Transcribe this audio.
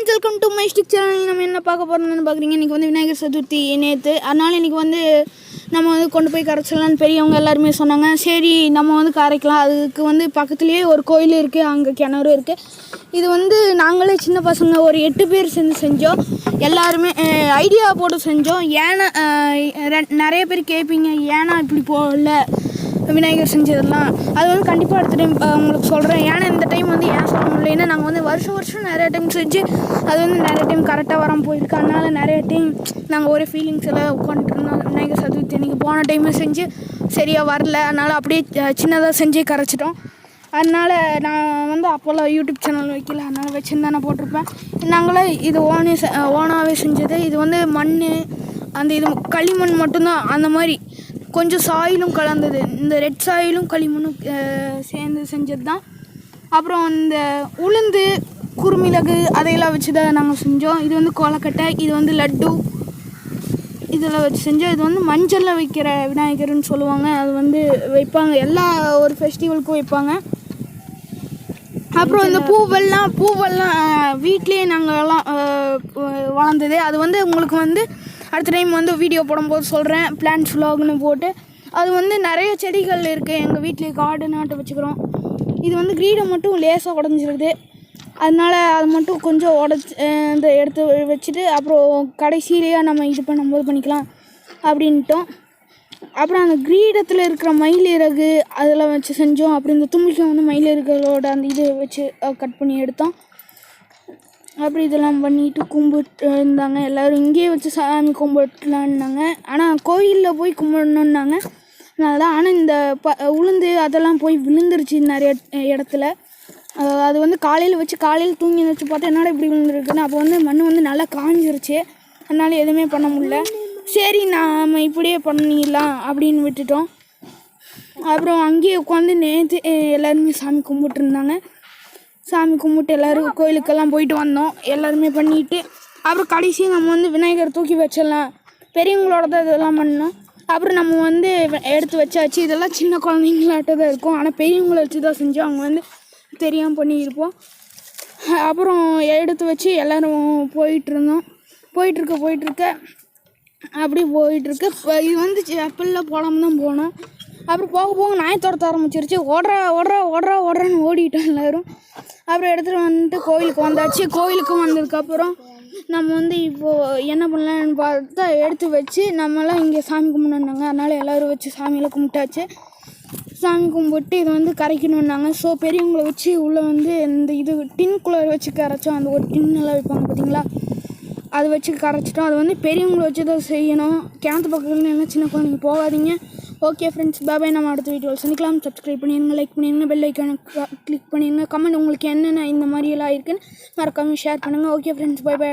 Friends, welcome to my stick channel. நம்ம என்ன பார்க்க போகிறோம்னு பார்க்குறீங்க. இன்றைக்கி வந்து விநாயகர் சதுர்த்தி நேற்று, அதனால் இன்றைக்கி வந்து நம்ம வந்து கொண்டு போய் கரைச்சிடலான்னு பெரியவங்க எல்லாருமே சொன்னாங்க. சரி நம்ம வந்து கரைக்கலாம். அதுக்கு வந்து பக்கத்துலேயே ஒரு கோயில் இருக்குது, அங்கே கிணறு இருக்குது. இது வந்து நாங்களே சின்ன பசங்க ஒரு 8 பேர் சேர்ந்து செஞ்சோம். எல்லாருமே ஐடியா போட்டு செஞ்சோம். ஏன்னா நிறைய பேர் கேட்பீங்க, ஏன்னா இப்படி போகல விநாயகர் செஞ்சதெல்லாம். அது வந்து கண்டிப்பாக அடுத்த டைம் உங்களுக்கு சொல்கிறேன். ஏன்னா இந்த டைம் வந்து ஏன் சொல்ல முடியல, ஏன்னா நாங்கள் வந்து வருஷம் நிறைய டைம் செஞ்சு அது வந்து நிறைய டைம் கரெக்டாக வராமல் போயிருக்கு. அதனால் நிறைய டைம் நாங்கள் ஒரே ஃபீலிங்ஸ் எல்லாம் உட்காந்துட்டுருந்தோம். விநாயகர் சதுர்த்தி அன்றைக்கி போன டைமே செஞ்சு சரியாக வரல, அதனால் அப்படியே சின்னதாக செஞ்சு கரைச்சிட்டோம். அதனால் நான் வந்து அப்போல்லாம் யூடியூப் சேனல் வைக்கல, அதனால் வச்சுருந்தா நான் போட்டிருப்பேன். நாங்களே இது ஓனாகவே செஞ்சது. இது வந்து மண், அந்த இது களிமண் மட்டும்தான், அந்த மாதிரி கொஞ்சம் சாயிலும் கலந்தது. இந்த ரெட் சாயிலும் களிமண்ணும் சேர்ந்து செஞ்சது தான். அப்புறம் இந்த உளுந்து குறுமிளகு அதையெல்லாம் வச்சு தான் நாங்கள் செஞ்சோம். இது வந்து கொலக்கட்டை, இது வந்து லட்டு, இதெல்லாம் வச்சு செஞ்சோம். இது வந்து மஞ்சளில் வைக்கிற விநாயகர்னு சொல்லுவாங்க. அது வந்து வைப்பாங்க, எல்லா ஒரு ஃபெஸ்டிவலுக்கும் வைப்பாங்க. அப்புறம் இந்த பூவெல்லாம் வீட்லேயே நாங்கள்லாம் வளர்ந்தது. அது வந்து உங்களுக்கு வந்து அடுத்த டைம் வந்து வீடியோ போடும்போது சொல்கிறேன், பிளான்ஸ் vlogனு போட்டு. அது வந்து நிறைய செடிகள் இருக்குது, எங்கள் வீட்டிலே கார்டன் நாட்டு வச்சுக்கிறோம். இது வந்து கிரீடை மட்டும் லேசாக உடஞ்சிருக்குது, அதனால் அது மட்டும் கொஞ்சம் இந்த எடுத்து வச்சுட்டு அப்புறம் கடைசியிலேயே நம்ம இது பண்ணும்போது பண்ணிக்கலாம் அப்படின்ட்டோம். அப்புறம் அந்த கிரீடத்தில் இருக்கிற மயில் இறகு அதெல்லாம் வச்சு செஞ்சோம். அப்புறம் இந்த தும்பிக்கை வந்து மயில் இறகுகளோட அந்த இது வச்சு கட் பண்ணி எடுத்தோம். அப்படி இதெல்லாம் பண்ணிவிட்டு கும்பிட்டு இருந்தாங்க எல்லோரும். இங்கேயே வச்சு சாமி கும்பிடலான்னாங்க, ஆனால் கோயிலில் போய் கும்பிடணுன்னாங்க. அதனால தான். ஆனால் இந்த உளுந்து அதெல்லாம் போய் விழுந்துருச்சு நிறைய இடத்துல. அது வந்து காலையில் தூங்கி வச்சு பார்த்தா என்னடா இப்படி விழுந்துருக்குன்னு. அப்போ வந்து மண் வந்து நல்லா காஞ்சிருச்சு, அதனால் எதுவுமே பண்ண முடியல. சரி நாம் இப்படியே பண்ணிடலாம் அப்படின்னு விட்டுட்டோம். அப்புறம் அங்கேயே உட்காந்து நேற்று எல்லாருமே சாமி கும்பிட்டுருந்தாங்க. சாமி கும்பிட்டு எல்லோரும் கோயிலுக்கெல்லாம் போயிட்டு வந்தோம், எல்லாருமே பண்ணிவிட்டு. அப்புறம் கடைசியாக நம்ம வந்து விநாயகர் தூக்கி வச்சிடலாம், பெரியவங்களோட தான் இதெல்லாம் பண்ணோம். அப்புறம் நம்ம வந்து எடுத்து வச்சாச்சு. இதெல்லாம் சின்ன குழந்தைங்களாட்ட தான் இருக்கும், ஆனால் பெரியவங்கள வச்சு தான் செஞ்சோம். அவங்க வந்து தெரியாமல் பண்ணியிருப்போம். அப்புறம் எடுத்து வச்சு எல்லோரும் போயிட்டுருந்தோம். போயிட்டுருக்க அப்படி போயிட்டுருக்கு. இது வந்து செப்பலில் போடாமல் தான் போனோம். அப்புறம் போக நாய் துரத்த ஆரம்பிச்சிருச்சு. ஓடுறான்னு ஓடிட்டோம் எல்லோரும். அப்புறம் எடுத்துகிட்டு வந்துட்டு கோயிலுக்கு வந்தாச்சு. கோயிலுக்கு வந்ததுக்கப்புறம் நம்ம வந்து இப்போது என்ன பண்ணலான்னு பார்த்தா எடுத்து வச்சு நம்மளாம் இங்கே சாமி கும்பிட்ணுன்னாங்க. அதனால் எல்லோரும் வச்சு சாமியெல்லாம் கும்பிட்டாச்சு. சாமி கும்பிட்டு இதை வந்து கரைக்கணுன்னாங்க. ஸோ பெரியவங்களை வச்சு உள்ளே வந்து இந்த இது டின் குலர் வச்சு கரைச்சோம். அந்த ஒரு டின்னெல்லாம் வைப்பாங்க பார்த்தீங்களா, அதை வச்சு கரைச்சிட்டோம். அது வந்து பெரியவங்களை வச்சு தான் செய்யணும். கிணத்து பக்கத்தில் எல்லாம் சின்ன குழந்தைங்க போகாதீங்க. ஓகே ஃப்ரெண்ட்ஸ், பாய். நம்ம அடுத்த வீடியோவில் சந்திக்கலாம். சப்ஸ்கிரைப் பண்ணிடுங்க, லைக் பண்ணிடுங்க, பெல் ஐக்கானை கிளிக் பண்ணிடுங்க. கமெண்ட் உங்களுக்கு என்னென்ன இந்த மாதிரியெல்லாம் இருக்குன்னு மறக்காமல் ஷேர் பண்ணுங்கள். ஓகே ஃப்ரெண்ட்ஸ், பாய். அடுத்து